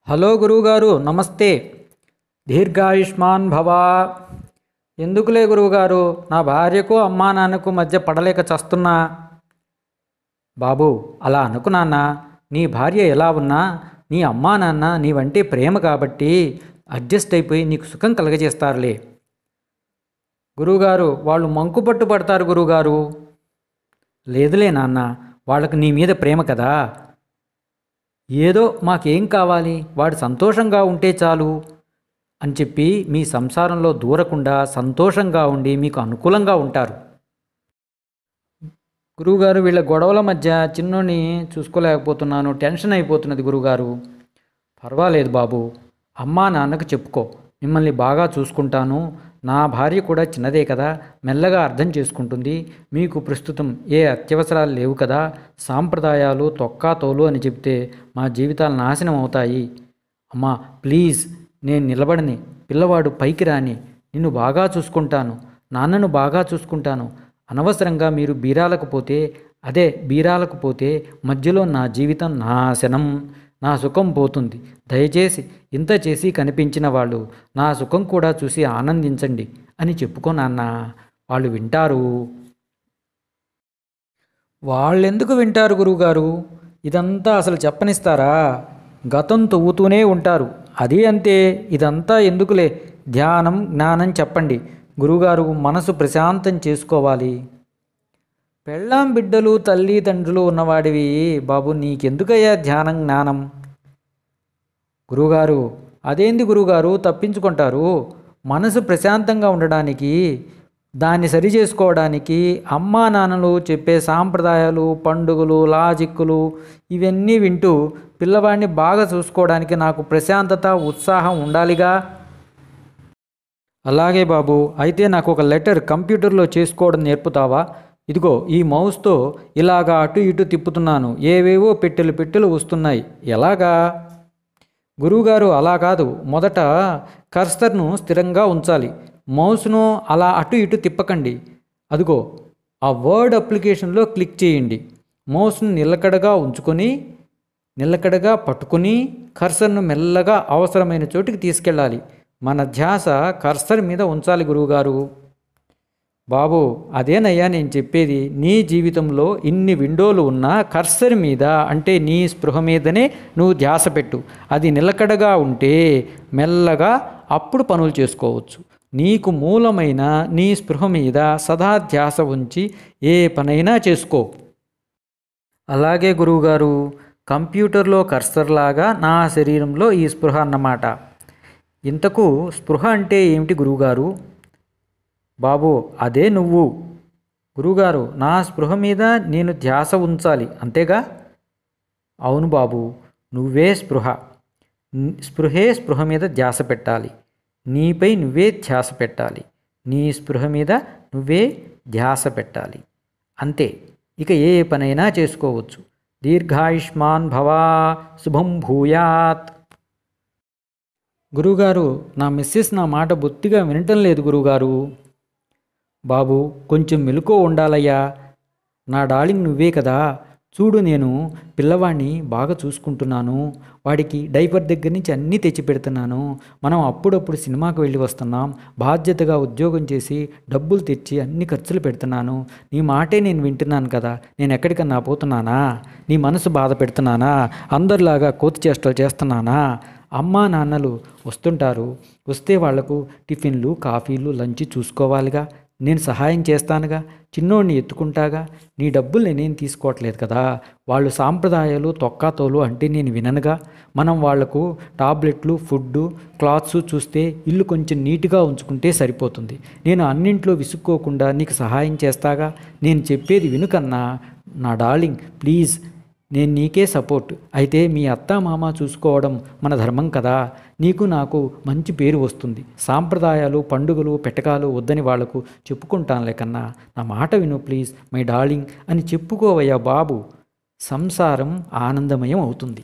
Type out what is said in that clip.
Hello గురువుగారు, నమస్తే. దీర్ఘాయుష్మాన్ భవ. ఎందుకులే గురువుగారు, నా భార్యకు అమ్మా నాన్నకు మధ్య పడలేక చస్తున్నా. బాబు, అలా అనుకు నాన్న. నీ భార్య ఎలా ఉన్నా నీ అమ్మా నాన్న నీవంటే ప్రేమ కాబట్టి అడ్జస్ట్ అయిపోయి నీకు సుఖం కలగజేస్తారులే. గురువుగారు, వాళ్ళు మంకుపట్టు పడతారు గురువుగారు. లేదులే నాన్న, వాళ్ళకు నీ మీద ప్రేమ కదా. ఏదో మాకేం కావాలి, వాడు సంతోషంగా ఉంటే చాలు అని చెప్పి మీ సంసారంలో దూరకుండా సంతోషంగా ఉండి మీకు అనుకూలంగా ఉంటారు. గురువుగారు, వీళ్ళ గొడవల మధ్య చిన్నోని చూసుకోలేకపోతున్నాను, టెన్షన్ అయిపోతున్నది గురువుగారు. పర్వాలేదు బాబు, అమ్మా నాన్నకు చెప్పుకో, మిమ్మల్ని బాగా చూసుకుంటాను. నా భార్య కూడా చిన్నదే కదా, మెల్లగా అర్థం చేసుకుంటుంది. మీకు ప్రస్తుతం ఏ అత్యవసరాలు లేవు కదా. సాంప్రదాయాలు తొక్కా తోలు అని చెప్తే మా జీవితాలు నాశనం అవుతాయి. అమ్మా ప్లీజ్, నేను నిలబడని, పిల్లవాడు పైకి రాని, నిన్ను బాగా చూసుకుంటాను, నాన్నను బాగా చూసుకుంటాను. అనవసరంగా మీరు బీరాలకు పోతే మధ్యలో నా జీవితం నాశనం, నా సుఖం పోతుంది. దయచేసి ఇంత చేసి కనిపించిన వాళ్ళు నా సుఖం కూడా చూసి ఆనందించండి అని చెప్పుకో నాన్న. వాళ్ళు వింటారు. వాళ్ళెందుకు వింటారు గురువుగారు? ఇదంతా అసలు చెప్పనిస్తారా? గతం తవ్వుతూనే ఉంటారు. అది అంతే. ఇదంతా ఎందుకులే, ధ్యానం జ్ఞానం చెప్పండి గురువుగారు. మనసు ప్రశాంతం చేసుకోవాలి. పెళ్ళాం బిడ్డలు తల్లిదండ్రులు ఉన్నవాడివి బాబు, నీకెందుకయ్యా ధ్యానం జ్ఞానం? గురువుగారు, అదేంది గురువుగారు తప్పించుకుంటారు? మనసు ప్రశాంతంగా ఉండడానికి, దాన్ని సరి చేసుకోవడానికి అమ్మా నాన్నలు చెప్పే సాంప్రదాయాలు, పండుగలు, లాజిక్కులు ఇవన్నీ వింటూ పిల్లవాడిని బాగా చూసుకోవడానికి నాకు ప్రశాంతత, ఉత్సాహం ఉండాలిగా. అలాగే బాబు, అయితే నాకు ఒక లెటర్ కంప్యూటర్లో చేసుకోవడం నేర్పుతావా? ఇదిగో ఈ మౌస్తో ఇలాగా అటు ఇటు తిప్పుతున్నాను, ఏవేవో పెట్టెలు వస్తున్నాయి. ఎలాగా? గురువుగారు, అలా కాదు. మొదట కర్సర్ను స్థిరంగా ఉంచాలి. మౌస్ను అలా అటు ఇటు తిప్పకండి. అదిగో ఆ వర్డ్ అప్లికేషన్లో క్లిక్ చేయండి. మౌస్ను నిలకడగా పట్టుకుని కర్సర్ను మెల్లగా అవసరమైన చోటికి తీసుకెళ్ళాలి. మన ధ్యాస కర్సర్ మీద ఉంచాలి గురువుగారు. బాబు, అదేనయ్యా నేను చెప్పేది. నీ జీవితంలో ఇన్ని విండోలు ఉన్నా కర్సర్ మీద, అంటే నీ స్పృహ మీదనే నువ్వు ధ్యాస పెట్టు. అది నిలకడగా ఉంటే మెల్లగా అప్పుడు పనులు చేసుకోవచ్చు. నీకు మూలమైన నీ స్పృహ మీద సదా ధ్యాస ఉంచి ఏ పనైనా చేసుకో. అలాగే గురువుగారు, కంప్యూటర్లో కర్సర్ లాగా నా శరీరంలో ఈ స్పృహ అన్నమాట. ఇంతకు స్పృహ అంటే ఏమిటి గురువుగారు? బాబు, అదే నువ్వు. గురువుగారు, నా స్పృహ మీద నేను ధ్యాస ఉంచాలి అంతేగా? అవును బాబు, నువ్వే స్పృహ. స్పృహ మీద ధ్యాస పెట్టాలి. నీపై నువ్వే ధ్యాస పెట్టాలి. నీ స్పృహ మీద నువ్వే ధ్యాస పెట్టాలి. అంతే, ఇక ఏ పనైనా చేసుకోవచ్చు. దీర్ఘాయుష్మాన్ భవా, శుభం భూయాత్. గురువుగారు, నా మిస్సెస్ నా మాట బొత్తిగా వినటం లేదు గురువుగారు. బాబు, కొంచెం మెలకువ ఉండాలయ్యా. నా డార్లింగ్ నువ్వే కదా. చూడు, నేను పిల్లవాడిని బాగా చూసుకుంటున్నాను. వాడికి డైపర్ దగ్గర నుంచి అన్నీ తెచ్చి పెడుతున్నాను. మనం అప్పుడప్పుడు సినిమాకి వెళ్ళి వస్తున్నాం. బాధ్యతగా ఉద్యోగం చేసి డబ్బులు తెచ్చి అన్ని ఖర్చులు పెడుతున్నాను. నీ మాటే నేను వింటున్నాను కదా. నేను ఎక్కడికన్నా పోతున్నానా? నీ మనసు బాధ పెడుతున్నానా? అందరిలాగా కోతి చేష్టలు చేస్తున్నానా? అమ్మా నాన్నలు వస్తుంటారు. వస్తే వాళ్లకు టిఫిన్లు, కాఫీలు, లంచ్ చూసుకోవాలిగా. నేను సహాయం చేస్తానుగా, చిన్నోడిని ఎత్తుకుంటాగా. నీ డబ్బులు నేనేం తీసుకోవట్లేదు కదా. వాళ్ళు సాంప్రదాయాలు తొక్కాతోలు అంటే నేను విననుగా. మనం వాళ్లకు టాబ్లెట్లు, ఫుడ్డు, క్లాత్స్ చూస్తే ఇల్లు కొంచెం నీట్గా ఉంచుకుంటే సరిపోతుంది. నేను అన్నింట్లో విసుక్కోకుండా నీకు సహాయం చేస్తాగా. నేను చెప్పేది వినుకన్నా నా డార్లింగ్, ప్లీజ్. నేను నీకే సపోర్ట్. అయితే మీ అత్త మామ చూసుకోవడం మన ధర్మం కదా. నీకు నాకు మంచి పేరు వస్తుంది. సాంప్రదాయాలు, పండుగలు, పెటకాలు వద్దని వాళ్లకు చెప్పుకుంటానులే కన్నా. నా మాట విను ప్లీజ్ మై డార్లింగ్ అని చెప్పుకోవయ్యా బాబు. సంసారం ఆనందమయం అవుతుంది.